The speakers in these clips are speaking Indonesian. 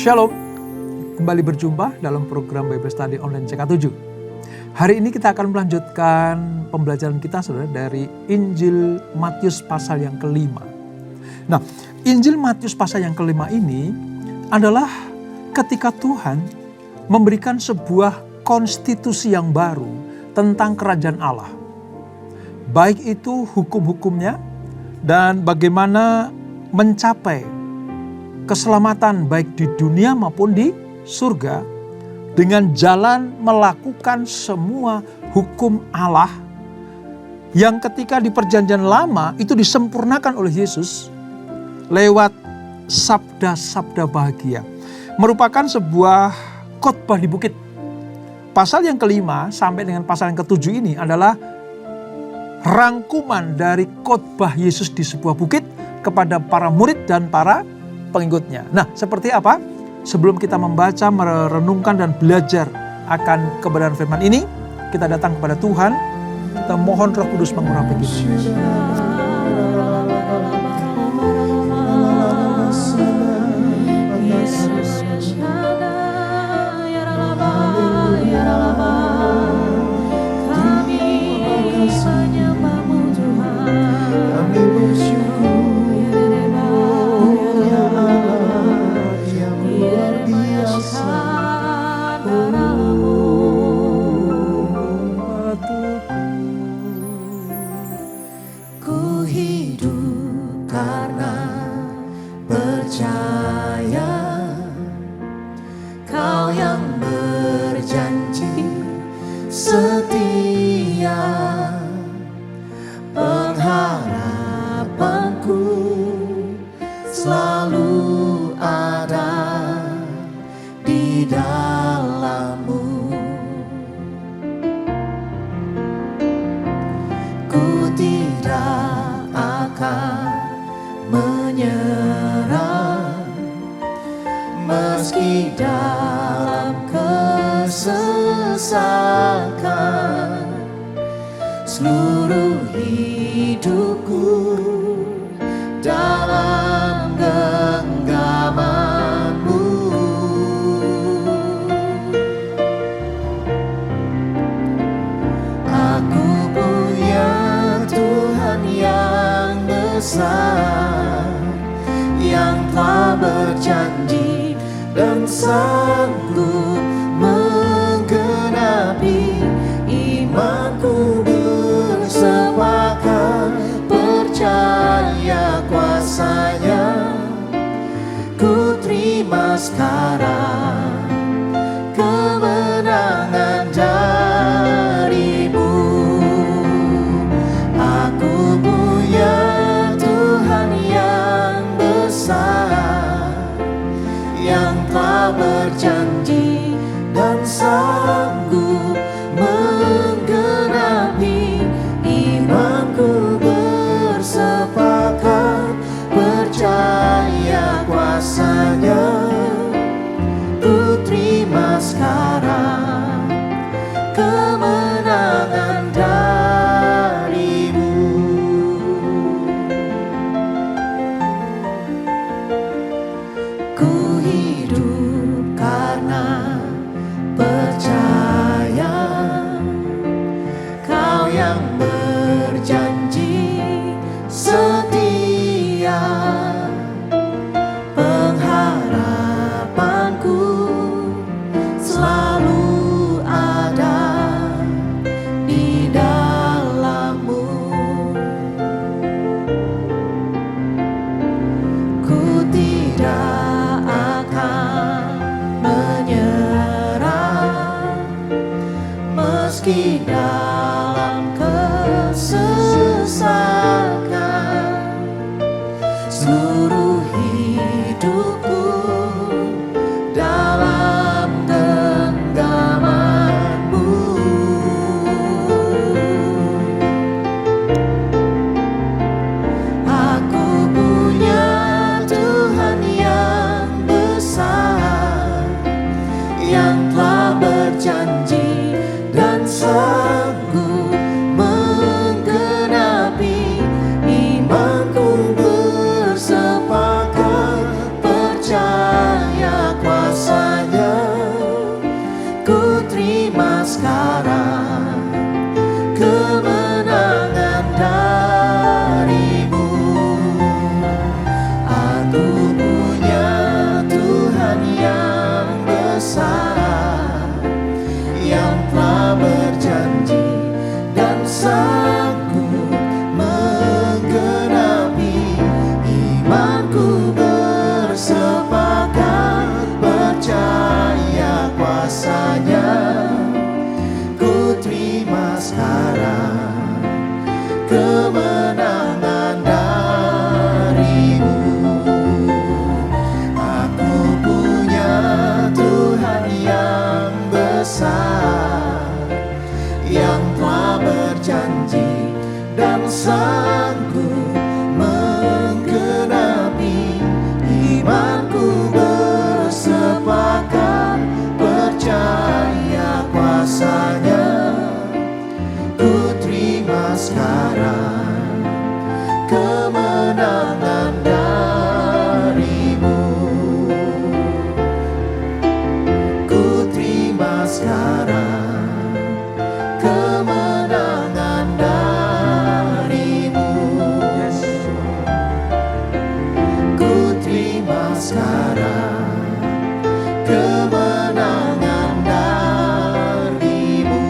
Shalom, kembali berjumpa dalam program Bible Study Online CK7. Hari ini kita akan melanjutkan pembelajaran kita saudara dari Injil Matius pasal yang kelima. Nah, Injil Matius pasal yang kelima ini adalah ketika Tuhan memberikan sebuah konstitusi yang baru tentang kerajaan Allah. Baik itu hukum-hukumnya dan bagaimana mencapai keselamatan baik di dunia maupun di surga dengan jalan melakukan semua hukum Allah yang ketika di perjanjian lama itu disempurnakan oleh Yesus lewat sabda-sabda bahagia. Merupakan sebuah khotbah di bukit. Pasal yang kelima sampai dengan pasal yang ketujuh ini adalah rangkuman dari khotbah Yesus di sebuah bukit kepada para murid dan para pengikutnya. Nah, seperti apa? Sebelum kita membaca, merenungkan dan belajar akan kebenaran firman ini, kita datang kepada Tuhan, kita mohon Roh Kudus mengurapi kita. Meski dalam kesesakan, seluruh hidupku dalam genggaman-Mu. Aku punya Tuhan yang besar, yang telah berjanji dan sanggup menggenapi imanku, bersepakat percaya kuasa-Nya. Ku terima sekarang kemenangan dari-Mu. Aku punya Tuhan yang besar, yang telah berjanji dan sanggup menggenapi imanku, bersepakat percaya kuasa-Nya. Ku terima sekarang kemenangan dari-Mu. Ku hidup karena percaya, Kau yang berjanji setia. Pengharapanku selalu ada di dalam-Mu. Ku tidak akan menyerah, meski dalam kesesakan, seluruh hidupku dalam genggaman-Mu. Aku punya Tuhan yang besar, yang telah berjanji dan sanggup menggenapi imanku, bersepakat percaya kuasa sekarang kemenangan darimu.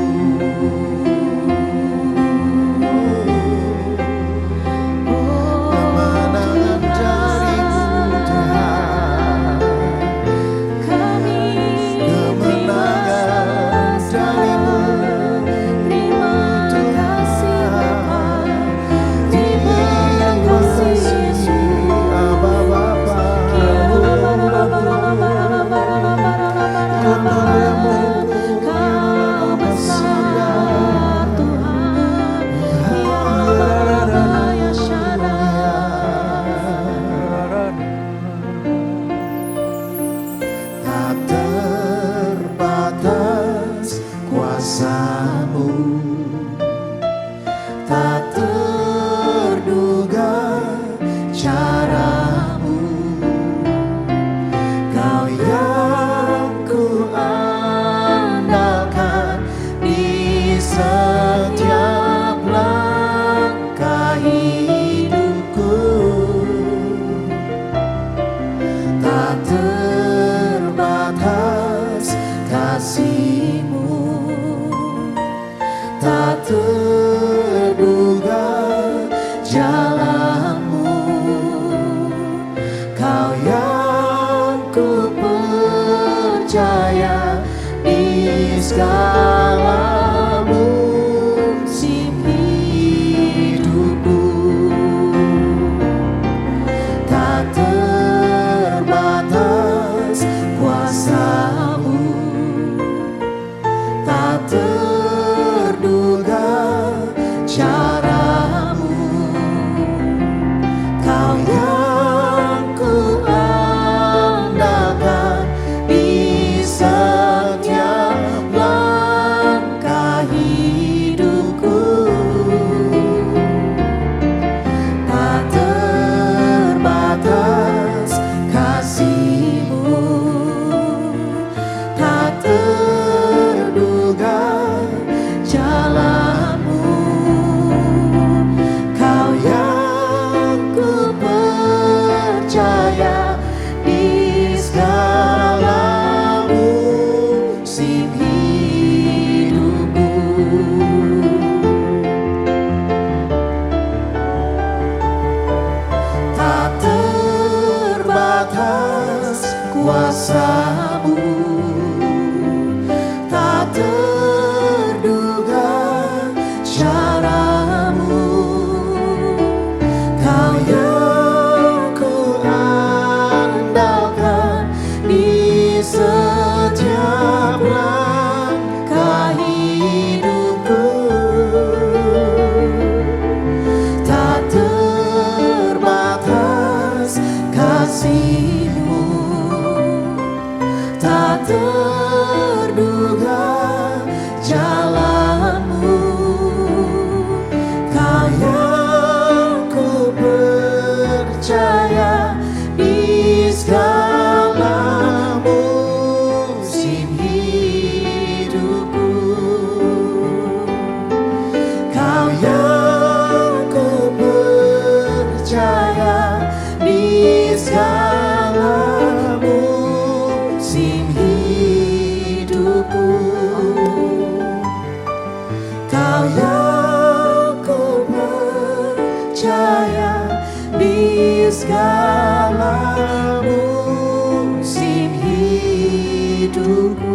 Kemenangan darimu Tuhan. Kemenangan darimu. Tak terbatas kuasamu, tak terduga caramu. Kau yang ku andalkan di setiap langkah hidupku. Tak terbatas kasih-Mu, tak terduga jalan-Mu. Kau yang ku percaya di segala musim hidupku. Tak terbatas kuasa-Mu, tak terduga cara-Mu. Kau yang ku andalkan di setiap langkah hidupku. Tak terbatas kasih-Mu, tak terduga jalan-Mu. Kau yang ku percaya di segala musim hidupku. Tak terbatas kuasa-Mu, tak terduga cara-Mu. Kau yang ku andalkan di setiap langkah hidupku. Tak terbatas kasih-Mu, tak terduga jalan-Mu. Kau yang ku percaya di segala musim hidupku. Kau yang ku percaya di segala musim hidupku. Kau yang ku percaya di segala musim hidupku.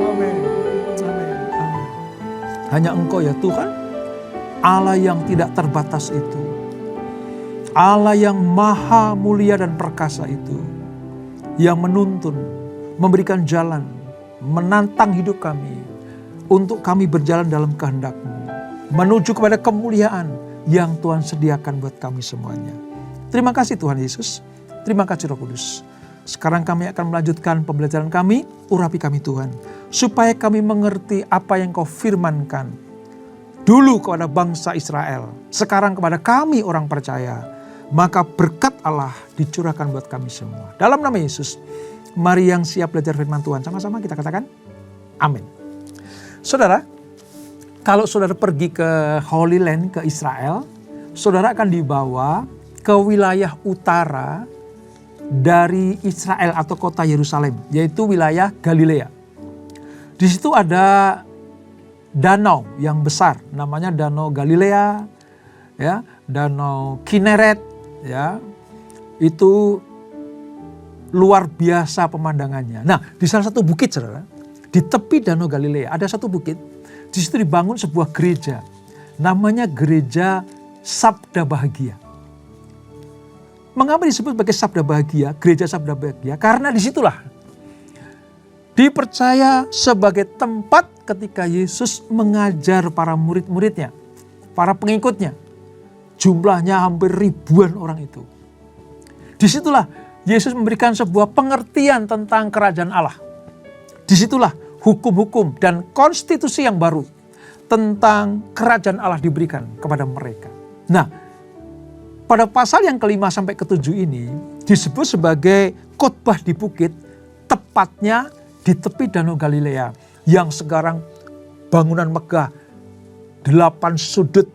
Amin. Amin. Amin. Hanya Engkau ya Tuhan, Allah yang tidak terbatas itu, Allah yang maha mulia dan perkasa itu, yang menuntun, memberikan jalan, menantang hidup kami, untuk kami berjalan dalam kehendak-Mu, menuju kepada kemuliaan yang Tuhan sediakan buat kami semuanya. Terima kasih Tuhan Yesus, terima kasih Roh Kudus. Sekarang kami akan melanjutkan pembelajaran kami, urapi kami Tuhan, supaya kami mengerti apa yang Kau firmankan dulu kepada bangsa Israel, sekarang kepada kami orang percaya. Maka berkat Allah dicurahkan buat kami semua. Dalam nama Yesus, mari yang siap belajar firman Tuhan, sama-sama kita katakan amin. Saudara, kalau saudara pergi ke Holy Land, ke Israel, saudara akan dibawa ke wilayah utara dari Israel atau kota Yerusalem, yaitu wilayah Galilea. Di situ ada danau yang besar, namanya Danau Galilea, ya, Danau Kineret, ya, itu luar biasa pemandangannya. Nah, di salah satu bukit, saudara, di tepi Danau Galilea ada satu bukit. Di situ dibangun sebuah gereja, namanya Gereja Sabda Bahagia. Mengapa disebut sebagai Sabda Bahagia, Gereja Sabda Bahagia? Karena disitulah dipercaya sebagai tempat ketika Yesus mengajar para murid-muridnya, para pengikutnya. Jumlahnya hampir ribuan orang itu. Disitulah Yesus memberikan sebuah pengertian tentang kerajaan Allah. Disitulah hukum-hukum dan konstitusi yang baru tentang kerajaan Allah diberikan kepada mereka. Nah, pada pasal yang ke-5 sampai ke-7 ini disebut sebagai khotbah di bukit, tepatnya di tepi Danau Galilea yang sekarang bangunan megah, 8 sudut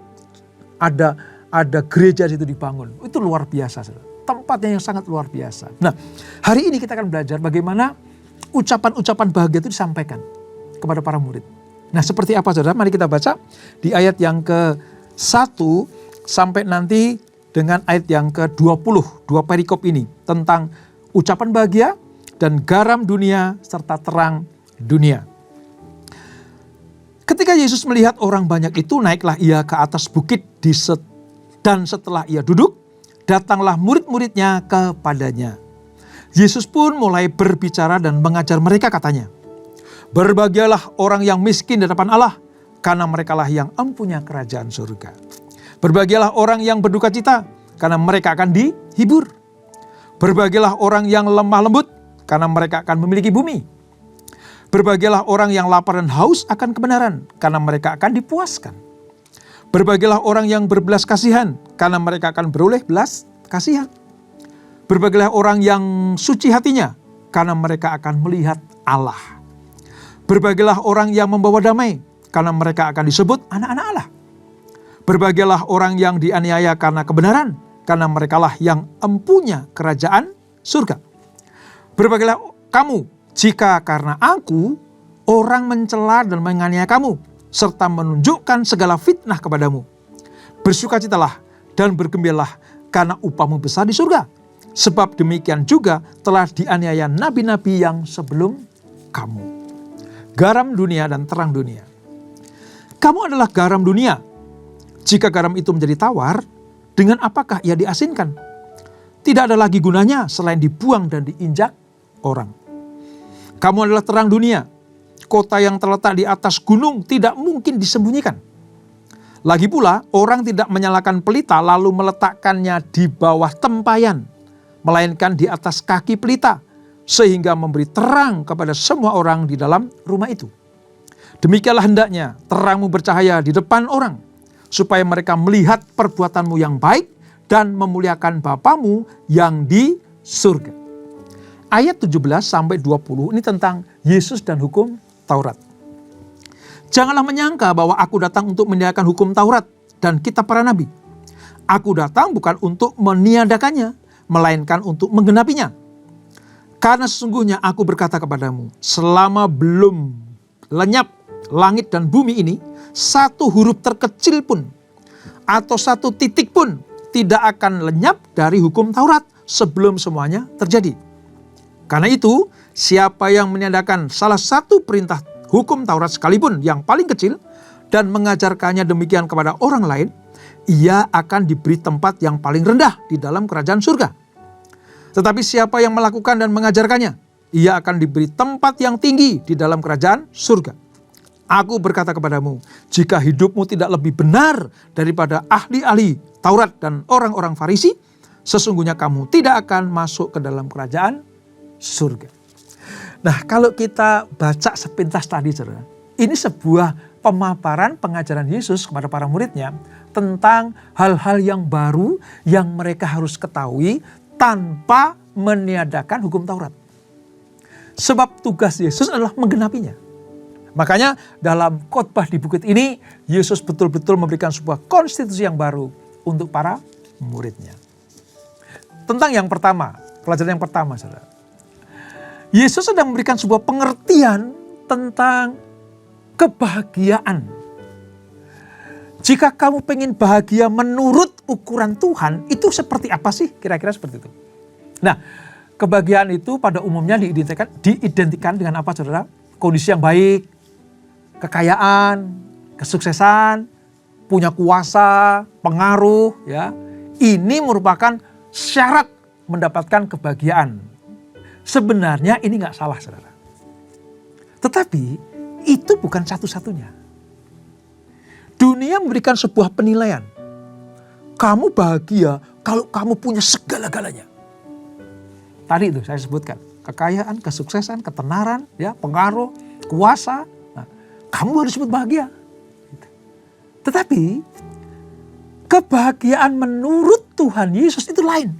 ada gereja di situ dibangun. Itu luar biasa, tempatnya yang sangat luar biasa. Nah, hari ini kita akan belajar bagaimana ucapan-ucapan bahagia itu disampaikan kepada para murid. Nah, seperti apa, saudara? Mari kita baca di ayat yang ke-1 sampai nanti dengan ayat yang ke-20, 2 perikop ini tentang ucapan bahagia dan garam dunia serta terang dunia. Ketika Yesus melihat orang banyak itu, naiklah ia ke atas bukit dan setelah ia duduk, datanglah murid-muridnya kepadanya. Yesus pun mulai berbicara dan mengajar mereka, katanya, "Berbahagialah orang yang miskin di hadapan Allah, karena merekalah yang empunya kerajaan surga. Berbahagialah orang yang berduka cita, karena mereka akan dihibur. Berbahagialah orang yang lemah lembut, karena mereka akan memiliki bumi. Berbahagialah orang yang lapar dan haus akan kebenaran, karena mereka akan dipuaskan. Berbahagialah orang yang berbelas kasihan, karena mereka akan beroleh belas kasihan. Berbahagialah orang yang suci hatinya, karena mereka akan melihat Allah. Berbahagialah orang yang membawa damai, karena mereka akan disebut anak-anak Allah. Berbahagialah orang yang dianiaya karena kebenaran, karena merekalah yang empunya kerajaan surga. Berbahagialah kamu jika karena aku orang mencela dan menganiaya kamu, serta menunjukkan segala fitnah kepadamu. Bersukacitalah dan bergembiralah, karena upahmu besar di surga. Sebab demikian juga telah dianiaya nabi-nabi yang sebelum kamu." Garam dunia dan terang dunia. Kamu adalah garam dunia. Jika garam itu menjadi tawar, dengan apakah ia diasinkan? Tidak ada lagi gunanya selain dibuang dan diinjak orang. Kamu adalah terang dunia. Kota yang terletak di atas gunung tidak mungkin disembunyikan. Lagi pula, orang tidak menyalakan pelita lalu meletakkannya di bawah tempayan, melainkan di atas kaki pelita, sehingga memberi terang kepada semua orang di dalam rumah itu. Demikianlah hendaknya terangmu bercahaya di depan orang, supaya mereka melihat perbuatanmu yang baik dan memuliakan Bapamu yang di surga. Ayat 17 sampai 20 ini tentang Yesus dan hukum Taurat. Janganlah menyangka bahwa aku datang untuk meniadakan hukum Taurat dan kitab para nabi. Aku datang bukan untuk meniadakannya, melainkan untuk menggenapinya. Karena sesungguhnya aku berkata kepadamu, selama belum lenyap langit dan bumi ini, satu huruf terkecil pun atau satu titik pun tidak akan lenyap dari hukum Taurat sebelum semuanya terjadi. Karena itu, siapa yang meniadakan salah satu perintah hukum Taurat sekalipun yang paling kecil dan mengajarkannya demikian kepada orang lain, ia akan diberi tempat yang paling rendah di dalam kerajaan surga. Tetapi siapa yang melakukan dan mengajarkannya, ia akan diberi tempat yang tinggi di dalam kerajaan surga. Aku berkata kepadamu, jika hidupmu tidak lebih benar daripada ahli-ahli Taurat dan orang-orang Farisi, sesungguhnya kamu tidak akan masuk ke dalam kerajaan surga. Nah, kalau kita baca sepintas tadi, saudara, ini sebuah pemaparan pengajaran Yesus kepada para muridnya tentang hal-hal yang baru yang mereka harus ketahui tanpa meniadakan hukum Taurat. Sebab tugas Yesus adalah menggenapinya. Makanya dalam khotbah di bukit ini, Yesus betul-betul memberikan sebuah konstitusi yang baru untuk para muridnya. Tentang yang pertama, Pelajaran yang pertama, saudara. Yesus sedang memberikan sebuah pengertian tentang kebahagiaan. Jika kamu pengen bahagia menurut ukuran Tuhan, itu seperti apa sih? Kira-kira seperti itu. Nah, kebahagiaan itu pada umumnya diidentikan dengan apa, saudara? Kondisi yang baik, kekayaan, kesuksesan, punya kuasa, pengaruh, ya. Ini merupakan syarat mendapatkan kebahagiaan. Sebenarnya ini nggak salah, saudara. Tetapi itu bukan satu-satunya. Dunia memberikan sebuah penilaian. Kamu bahagia kalau kamu punya segala-galanya. Tadi itu saya sebutkan. Kekayaan, kesuksesan, ketenaran, ya, pengaruh, kuasa. Nah, kamu harus disebut bahagia. Tetapi kebahagiaan menurut Tuhan Yesus itu lain.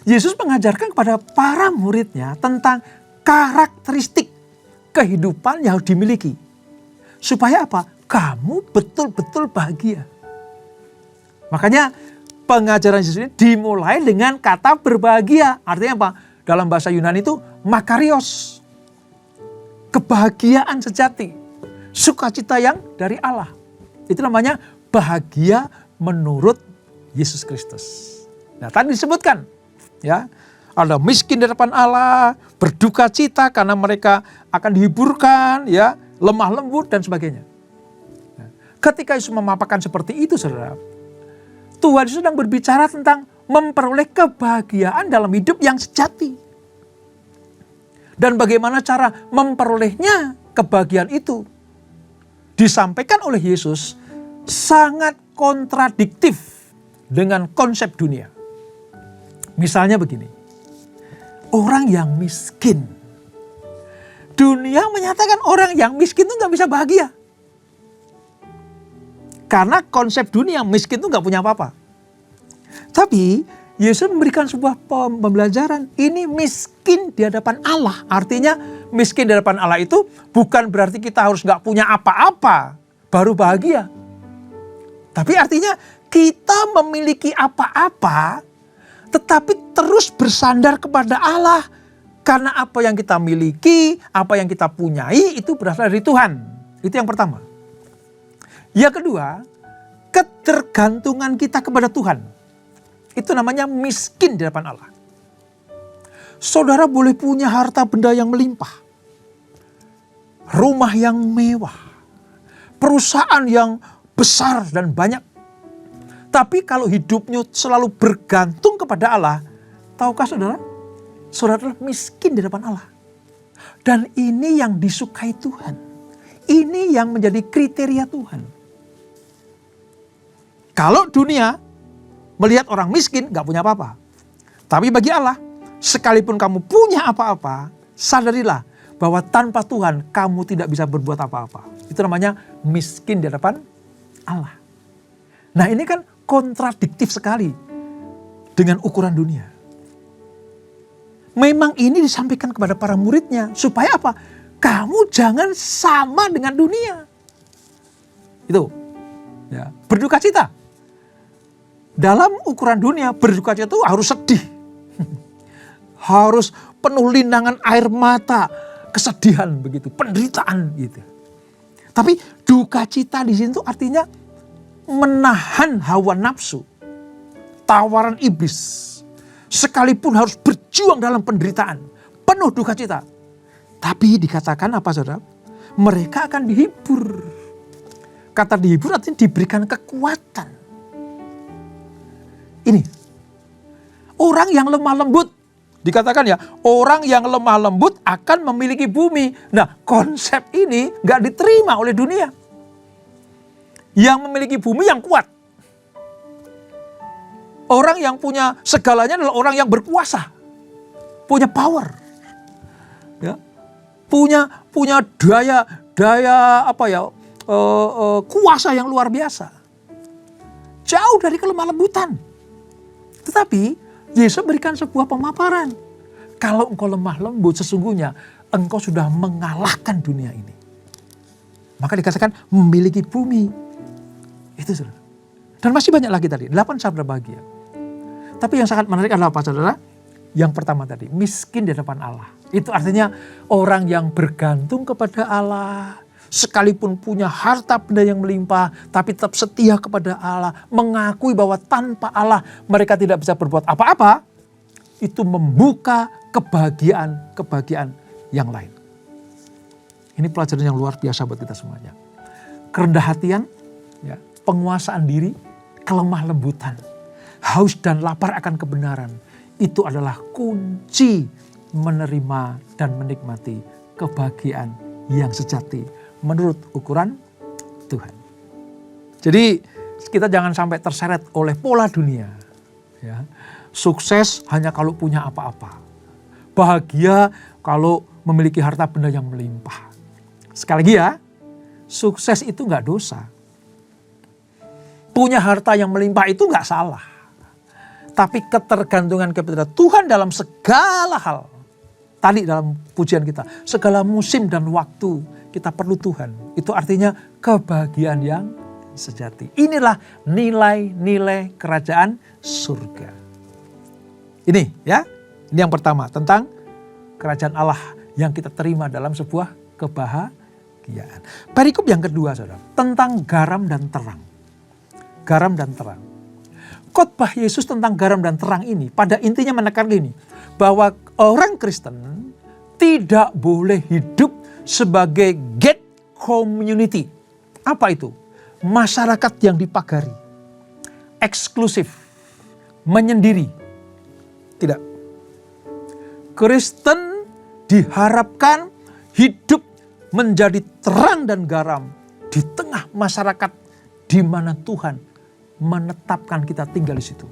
Yesus mengajarkan kepada para muridnya tentang karakteristik kehidupan yang harus dimiliki. Supaya apa? Kamu betul-betul bahagia. Makanya pengajaran Yesus ini dimulai dengan kata berbahagia. Artinya apa? Dalam bahasa Yunani itu makarios. Kebahagiaan sejati. Sukacita yang dari Allah. Itu namanya bahagia menurut Yesus Kristus. Nah, tadi disebutkan, ya, ada miskin di hadapan Allah, berduka cita karena mereka akan dihiburkan, ya, lemah lembut dan sebagainya. Nah, ketika Yesus memaparkan seperti itu, saudara, Tuhan sedang berbicara tentang memperoleh kebahagiaan dalam hidup yang sejati. Dan bagaimana cara memperolehnya kebahagiaan itu disampaikan oleh Yesus sangat kontradiktif dengan konsep dunia. Misalnya begini, orang yang miskin. Dunia menyatakan orang yang miskin itu gak bisa bahagia. Karena konsep dunia miskin itu gak punya apa-apa. Tapi Yesus memberikan sebuah pembelajaran. Ini miskin di hadapan Allah. Artinya miskin di hadapan Allah itu bukan berarti kita harus gak punya apa-apa baru bahagia. Tapi artinya kita memiliki apa-apa tetapi terus bersandar kepada Allah. Karena apa yang kita miliki, apa yang kita punyai itu berasal dari Tuhan. Itu yang pertama. Yang kedua, ketergantungan kita kepada Tuhan. Itu namanya miskin di hadapan Allah. Saudara boleh punya harta benda yang melimpah. Rumah yang mewah. Perusahaan yang besar dan banyak. Tapi kalau hidupnya selalu bergantung kepada Allah, tahukah saudara? Saudara adalah miskin di hadapan Allah. Dan ini yang disukai Tuhan. Ini yang menjadi kriteria Tuhan. Kalau dunia melihat orang miskin gak punya apa-apa. Tapi bagi Allah, sekalipun kamu punya apa-apa, sadarilah bahwa tanpa Tuhan kamu tidak bisa berbuat apa-apa. Itu namanya miskin di hadapan Allah. Nah, ini kan kontradiktif sekali dengan ukuran dunia. Memang ini disampaikan kepada para muridnya supaya apa? Kamu jangan sama dengan dunia. Itu, ya, berduka cita. Dalam ukuran dunia berduka cita itu harus sedih, harus penuh linangan air mata, kesedihan begitu, penderitaan gitu. Tapi duka cita di sini tuh artinya menahan hawa nafsu, tawaran iblis. Sekalipun harus berjuang dalam penderitaan, penuh duka cita. Tapi dikatakan apa saudara? Mereka akan dihibur. Kata dihibur artinya diberikan kekuatan. Ini, orang yang lemah lembut, dikatakan ya, orang yang lemah lembut akan memiliki bumi. Nah, konsep ini gak diterima oleh dunia. Yang memiliki bumi yang kuat. Orang yang punya segalanya adalah orang yang berkuasa. Punya power. Ya. Punya daya apa ya, kuasa yang luar biasa. Jauh dari kelemah lembutan. Tetapi Yesus berikan sebuah pemaparan. Kalau engkau lemah lembut sesungguhnya engkau sudah mengalahkan dunia ini. Maka dikatakan memiliki bumi. Itu saudara. Dan masih banyak lagi tadi. 8 sabda bahagia. Tapi yang sangat menarik adalah apa, saudara? Yang pertama tadi, miskin di hadapan Allah. Itu artinya orang yang bergantung kepada Allah, sekalipun punya harta benda yang melimpah, tapi tetap setia kepada Allah, mengakui bahwa tanpa Allah mereka tidak bisa berbuat apa-apa. Itu membuka kebahagiaan yang lain. Ini pelajaran yang luar biasa buat kita semuanya. Kerendah hatian, ya, penguasaan diri, kelemah lembutan, haus dan lapar akan kebenaran. Itu adalah kunci menerima dan menikmati kebahagiaan yang sejati menurut ukuran Tuhan. Jadi kita jangan sampai terseret oleh pola dunia. Ya. Sukses hanya kalau punya apa-apa. Bahagia kalau memiliki harta benda yang melimpah. Sekali lagi ya, sukses itu gak dosa. Punya harta yang melimpah itu gak salah. Tapi ketergantungan kepada Tuhan dalam segala hal. Tadi dalam pujian kita, segala musim dan waktu kita perlu Tuhan. Itu artinya kebahagiaan yang sejati. Inilah nilai-nilai kerajaan surga. Ini ya, ini yang pertama tentang kerajaan Allah yang kita terima dalam sebuah kebahagiaan. Perikop yang kedua, saudara, tentang garam dan terang. Garam dan terang. Khotbah Yesus tentang garam dan terang ini pada intinya menekan gini, bahwa orang Kristen tidak boleh hidup sebagai gate community. Apa itu? Masyarakat yang dipagari, eksklusif, menyendiri. Tidak. Kristen diharapkan hidup menjadi terang dan garam di tengah masyarakat di mana Tuhan menetapkan kita tinggal di situ.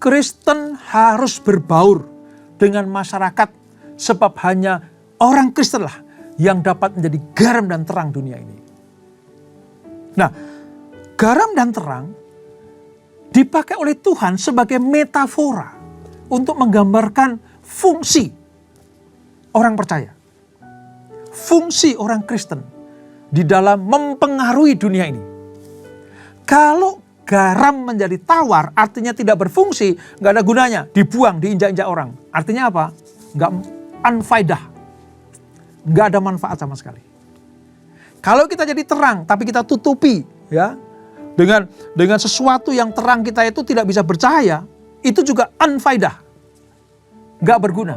Kristen harus berbaur dengan masyarakat sebab hanya orang Kristen lah yang dapat menjadi garam dan terang dunia ini. Nah, garam dan terang dipakai oleh Tuhan sebagai metafora untuk menggambarkan fungsi orang percaya. Fungsi orang Kristen di dalam mempengaruhi dunia ini. Kalau garam menjadi tawar, artinya tidak berfungsi, nggak ada gunanya, dibuang, diinjak-injak orang. Artinya apa? Nggak unfaidah, nggak ada manfaat sama sekali. Kalau kita jadi terang, tapi kita tutupi, ya, dengan sesuatu yang terang kita itu tidak bisa bercahaya, itu juga unfaidah, nggak berguna.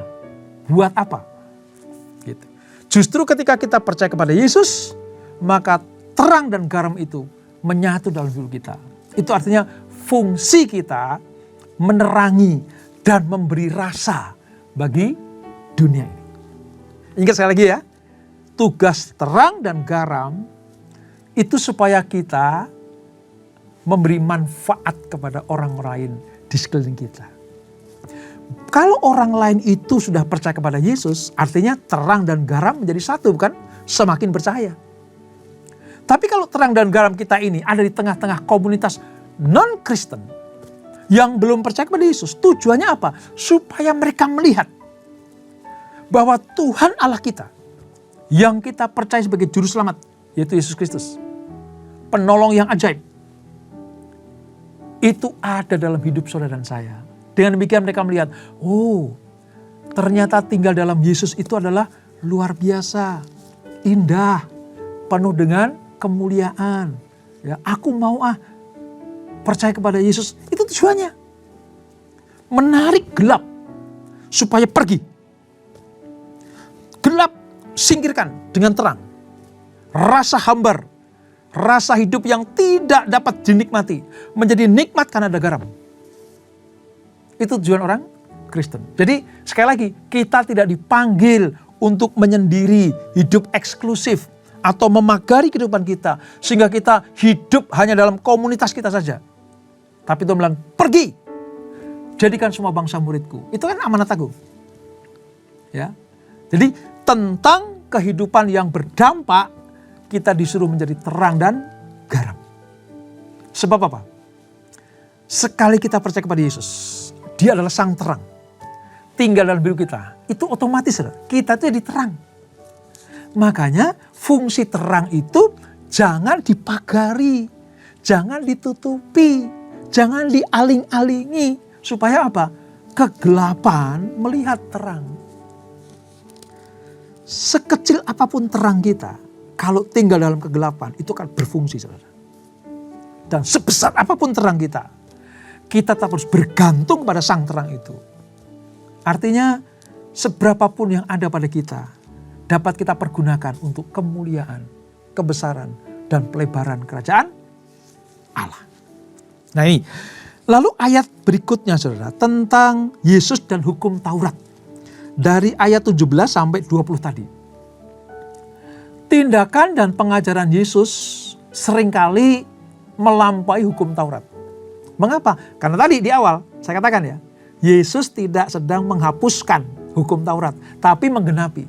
Buat apa? Gitu. Justru ketika kita percaya kepada Yesus, maka terang dan garam itu menyatu dalam hidup kita. Itu artinya fungsi kita menerangi dan memberi rasa bagi dunia ini. Ingat sekali lagi ya, tugas terang dan garam itu supaya kita memberi manfaat kepada orang lain di sekeliling kita. Kalau orang lain itu sudah percaya kepada Yesus, artinya terang dan garam menjadi satu, bukan? Semakin percaya. Tapi kalau terang dan garam kita ini ada di tengah-tengah komunitas non-Kristen yang belum percaya kepada Yesus, tujuannya apa? Supaya mereka melihat bahwa Tuhan Allah kita yang kita percaya sebagai juru selamat, yaitu Yesus Kristus, penolong yang ajaib, itu ada dalam hidup saudara dan saya. Dengan demikian mereka melihat, oh ternyata tinggal dalam Yesus itu adalah luar biasa, indah, penuh dengan kemuliaan. Ya, aku mau percaya kepada Yesus. Itu tujuannya. Menarik gelap supaya pergi. Gelap singkirkan dengan terang. Rasa hambar, rasa hidup yang tidak dapat dinikmati menjadi nikmat karena ada garam. Itu tujuan orang Kristen. Jadi sekali lagi, kita tidak dipanggil untuk menyendiri, hidup eksklusif, atau memagari kehidupan kita sehingga kita hidup hanya dalam komunitas kita saja. Tapi Tuhan bilang, pergi, jadikan semua bangsa muridku. Itu kan amanat aku. Ya, jadi tentang kehidupan yang berdampak, kita disuruh menjadi terang dan garam. Sebab apa? Sekali kita percaya kepada Yesus, Dia adalah sang terang, tinggal dalam hidup kita, itu otomatis kita itu jadi terang. Makanya fungsi terang itu jangan dipagari, jangan ditutupi, Jangan dialing-alingi. Supaya apa? Kegelapan melihat terang. Sekecil apapun terang kita, kalau tinggal dalam kegelapan, itu akan berfungsi, saudara. Dan sebesar apapun terang kita tetap harus bergantung pada sang terang itu. Artinya, seberapapun yang ada pada kita, dapat kita pergunakan untuk kemuliaan, kebesaran, dan pelebaran kerajaan Allah. Nah ini, lalu ayat berikutnya saudara, tentang Yesus dan hukum Taurat. Dari ayat 17 sampai 20 tadi. Tindakan dan pengajaran Yesus seringkali melampaui hukum Taurat. Mengapa? Karena tadi di awal saya katakan ya, Yesus tidak sedang menghapuskan hukum Taurat, tapi menggenapi.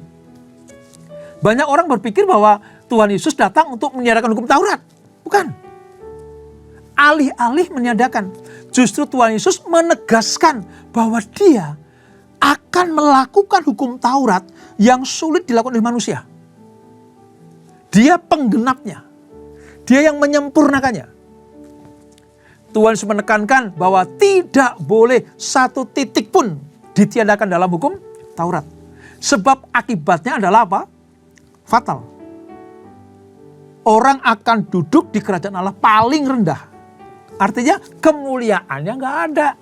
Banyak orang berpikir bahwa Tuhan Yesus datang untuk menyediakan hukum Taurat. Bukan. Alih-alih menyediakan, justru Tuhan Yesus menegaskan bahwa dia akan melakukan hukum Taurat yang sulit dilakukan oleh manusia. Dia penggenapnya. Dia yang menyempurnakannya. Tuhan Yesus menekankan bahwa tidak boleh satu titik pun ditiadakan dalam hukum Taurat. Sebab akibatnya adalah apa? Fatal. Orang akan duduk di kerajaan Allah paling rendah. Artinya kemuliaannya nggak ada.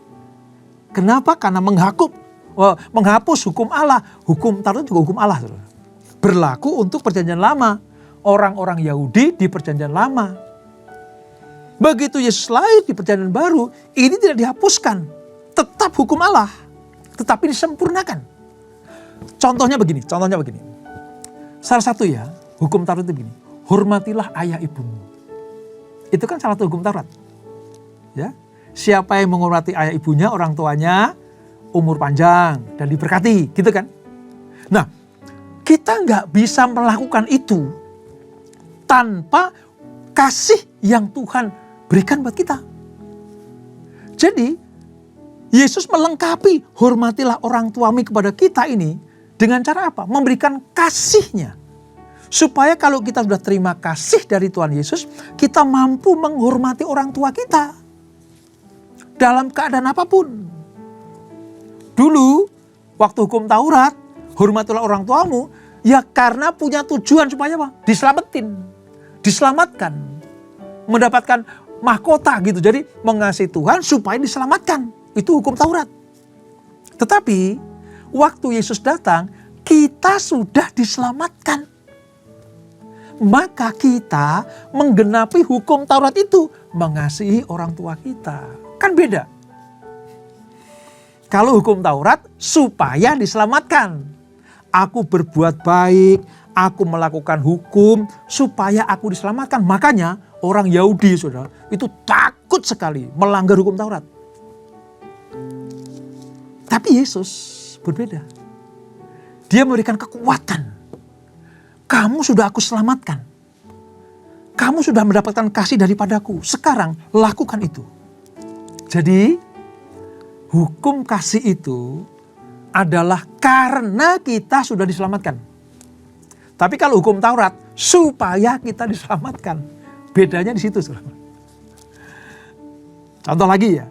Kenapa? Karena menghapus hukum Allah. Hukum Taurat juga hukum Allah. Berlaku untuk perjanjian lama. Orang-orang Yahudi di perjanjian lama. Begitu Yesus lahir di perjanjian baru, ini tidak dihapuskan. Tetap hukum Allah. Tetapi disempurnakan. Contohnya begini. Salah satu ya, hukum Taurat itu begini. Hormatilah ayah ibumu. Itu kan salah satu hukum Taurat. Ya, siapa yang menghormati ayah ibunya, orang tuanya, umur panjang dan diberkati, gitu kan? Nah, kita nggak bisa melakukan itu tanpa kasih yang Tuhan berikan buat kita. Jadi, Yesus melengkapi hormatilah orang tuamu kepada kita ini dengan cara apa? Memberikan kasihnya. Supaya kalau kita sudah terima kasih dari Tuhan Yesus, kita mampu menghormati orang tua kita. Dalam keadaan apapun. Dulu, waktu hukum Taurat, hormatilah orang tuamu, ya karena punya tujuan supaya apa? Diselamatkan. Mendapatkan mahkota gitu. Jadi mengasihi Tuhan supaya diselamatkan. Itu hukum Taurat. Tetapi, waktu Yesus datang, kita sudah diselamatkan. Maka kita menggenapi hukum Taurat itu. Mengasihi orang tua kita. Kan beda. Kalau hukum Taurat supaya diselamatkan. Aku berbuat baik, aku melakukan hukum supaya aku diselamatkan. Makanya orang Yahudi saudara itu takut sekali melanggar hukum Taurat. Tapi Yesus berbeda. Dia memberikan kekuatan. Kamu sudah aku selamatkan. Kamu sudah mendapatkan kasih daripadaku. Sekarang lakukan itu. Jadi hukum kasih itu adalah karena kita sudah diselamatkan. Tapi kalau hukum Taurat supaya kita diselamatkan. Bedanya di situ. Contoh lagi ya.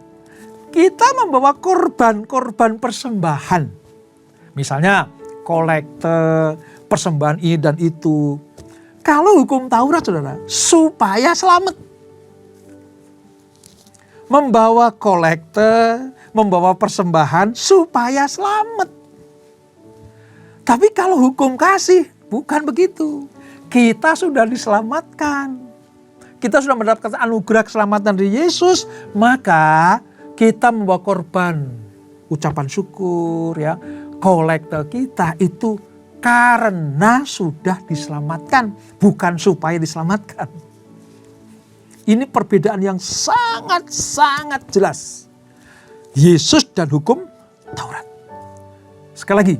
Kita membawa korban persembahan. Misalnya kolekte, persembahan ini dan itu. Kalau hukum Taurat saudara, supaya selamat. Membawa kolekte, membawa persembahan supaya selamat. Tapi kalau hukum kasih, bukan begitu. Kita sudah diselamatkan. Kita sudah mendapatkan anugerah keselamatan dari Yesus, maka kita membawa korban, ucapan syukur ya, kolekte kita itu karena sudah diselamatkan, bukan supaya diselamatkan. Ini perbedaan yang sangat-sangat jelas. Yesus dan hukum Taurat. Sekali lagi,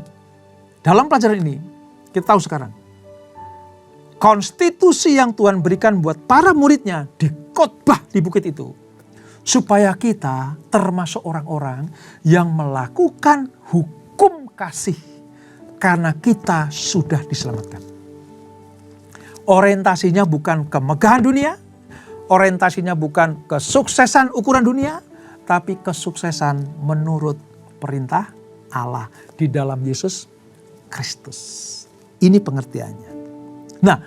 dalam pelajaran ini kita tahu sekarang, konstitusi yang Tuhan berikan buat para muridnya di khotbah di bukit itu, supaya kita termasuk orang-orang yang melakukan hukum kasih karena kita sudah diselamatkan. Orientasinya bukan kemegahan dunia, orientasinya bukan kesuksesan ukuran dunia, tapi kesuksesan menurut perintah Allah di dalam Yesus Kristus. Ini pengertiannya. Nah,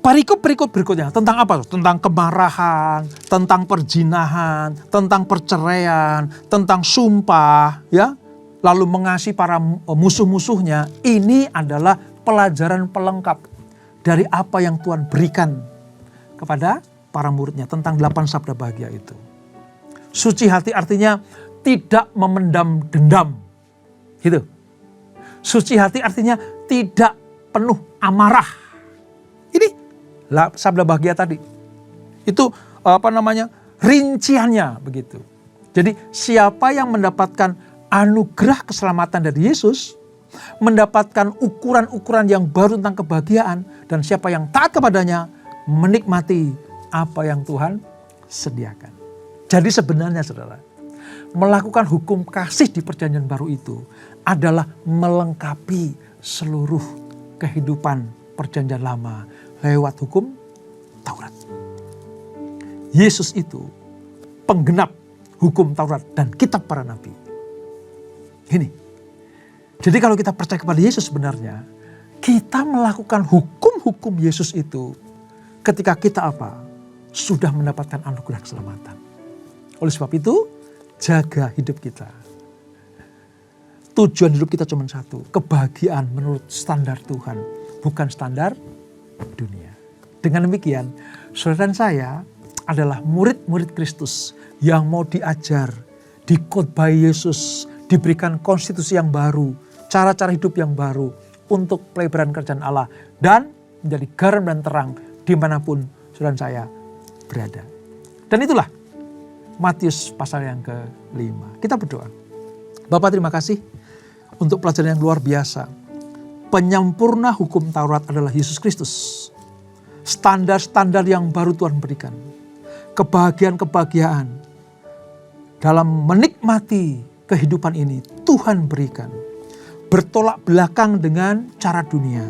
perikop-perikop berikutnya tentang apa? Tentang kemarahan, tentang perzinahan, tentang perceraian, tentang sumpah, ya. Lalu mengasihi para musuh-musuhnya. Ini adalah pelajaran pelengkap dari apa yang Tuhan berikan kepada para muridnya tentang 8 sabda bahagia itu. Suci hati artinya tidak memendam dendam. Gitu. Suci hati artinya tidak penuh amarah. Ini sabda bahagia tadi. Itu rinciannya begitu. Jadi siapa yang mendapatkan anugerah keselamatan dari Yesus, mendapatkan ukuran-ukuran yang baru tentang kebahagiaan, dan siapa yang taat kepadanya menikmati apa yang Tuhan sediakan. Jadi sebenarnya saudara, melakukan hukum kasih di perjanjian baru itu adalah melengkapi seluruh kehidupan perjanjian lama lewat hukum Taurat. Yesus itu penggenap hukum Taurat dan kitab para nabi. Ini. Jadi kalau kita percaya kepada Yesus sebenarnya, kita melakukan hukum-hukum Yesus itu ketika kita sudah mendapatkan anugerah keselamatan. Oleh sebab itu, jaga hidup kita. Tujuan hidup kita cuma satu, kebahagiaan menurut standar Tuhan, bukan standar dunia. Dengan demikian, saudara dan saya adalah murid-murid Kristus yang mau diajar, dikhotbahi Yesus, diberikan konstitusi yang baru, cara-cara hidup yang baru untuk pelebaran kerajaan Allah dan menjadi garam dan terang dimanapun saudara dan saya berada. Dan itulah Matius pasal yang ke-5. Kita berdoa. Bapa, terima kasih untuk pelajaran yang luar biasa. Penyempurna hukum Taurat adalah Yesus Kristus. Standar-standar yang baru Tuhan berikan. Kebahagiaan-kebahagiaan dalam menikmati kehidupan ini Tuhan berikan. Bertolak belakang dengan cara dunia.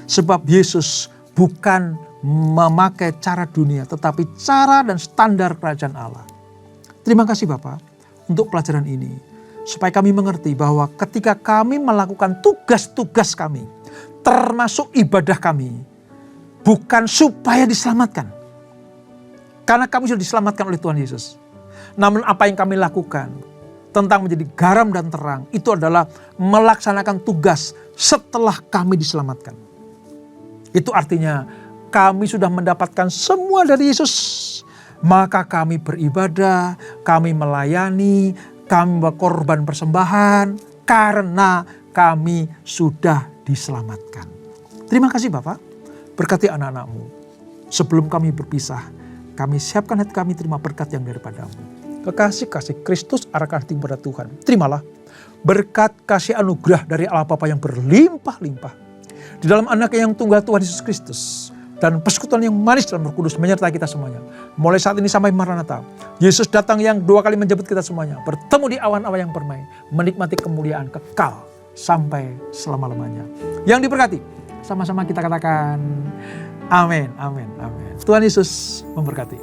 Sebab Yesus bukan memakai cara dunia, tetapi cara dan standar kerajaan Allah. Terima kasih Bapak untuk pelajaran ini. Supaya kami mengerti bahwa ketika kami melakukan tugas-tugas kami, termasuk ibadah kami, bukan supaya diselamatkan. Karena kami sudah diselamatkan oleh Tuhan Yesus. Namun apa yang kami lakukan tentang menjadi garam dan terang, itu adalah melaksanakan tugas setelah kami diselamatkan. Itu artinya kami sudah mendapatkan semua dari Yesus. Maka kami beribadah, kami melayani, kami berkorban persembahan karena kami sudah diselamatkan. Terima kasih Bapak, berkati anak-anak-Mu. Sebelum kami berpisah, kami siapkan hati kami terima berkat yang daripada-Mu. Kekasih-kasih Kristus arahkan hati kepada Tuhan. Terimalah berkat kasih anugerah dari Allah Bapa yang berlimpah-limpah di dalam Anak-Nya yang tunggal Tuhan Yesus Kristus. Dan persekutuan yang manis dalam Roh Kudus menyertai kita semuanya. Mulai saat ini sampai Maranatha. Yesus datang yang 2 kali menjemput kita semuanya. Bertemu di awan-awan yang permai. Menikmati kemuliaan kekal sampai selama-lamanya. Yang diberkati. Sama-sama kita katakan amin, amin, amin. Tuhan Yesus memberkati.